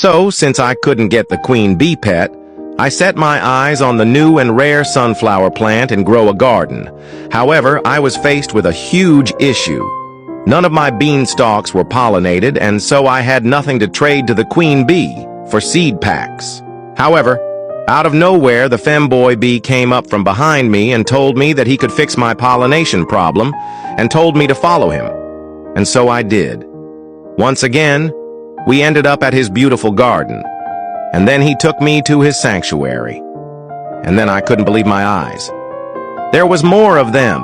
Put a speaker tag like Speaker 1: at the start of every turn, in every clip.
Speaker 1: So, since I couldn't get the queen bee pet, I set my eyes on the new and rare sunflower plant and grow a garden. However, I was faced with a huge issue. None of my beanstalks were pollinated, and so I had nothing to trade to the queen bee for seed packs. However, out of nowhere, the femboy bee came up from behind me and told me that he could fix my pollination problem and told me to follow him. And so I did. Once again, we ended up at his beautiful garden, and then he took me to his sanctuary. And then I couldn't believe my eyes. There was more of them.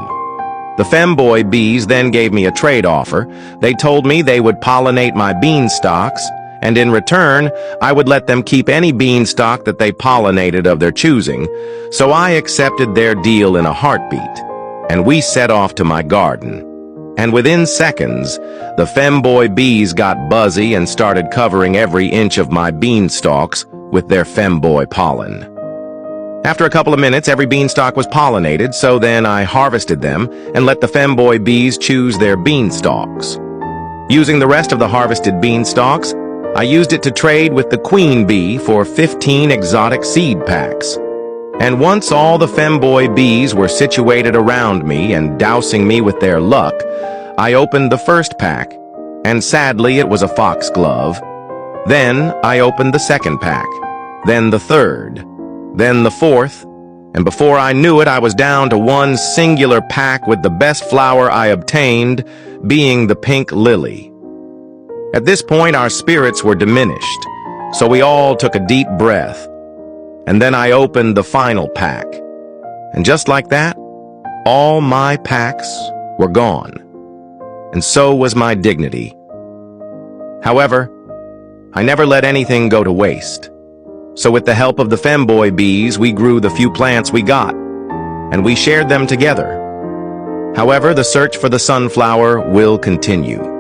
Speaker 1: The femboy bees then gave me a trade offer. They told me they would pollinate my beanstalks, and in return, I would let them keep any beanstalk that they pollinated of their choosing. So I accepted their deal in a heartbeat, and we set off to my garden. And within seconds, the femboy bees got buzzy and started covering every inch of my beanstalks with their femboy pollen. After a couple of minutes, every beanstalk was pollinated, so then I harvested them and let the femboy bees choose their beanstalks. Using the rest of the harvested beanstalks, I used it to trade with the queen bee for 15 exotic seed packs. And once all the femboy bees were situated around me and dousing me with their luck, I opened the first pack, and sadly it was a foxglove. Then I opened the second pack, then the third, then the fourth, and before I knew it, I was down to one singular pack with the best flower I obtained being the pink lily. At this point, our spirits were diminished, so we all took a deep breath. And then I opened the final pack. And just like that, all my packs were gone. And so was my dignity. However, I never let anything go to waste. So with the help of the femboy bees, we grew the few plants we got, and we shared them together. However, the search for the sunflower will continue.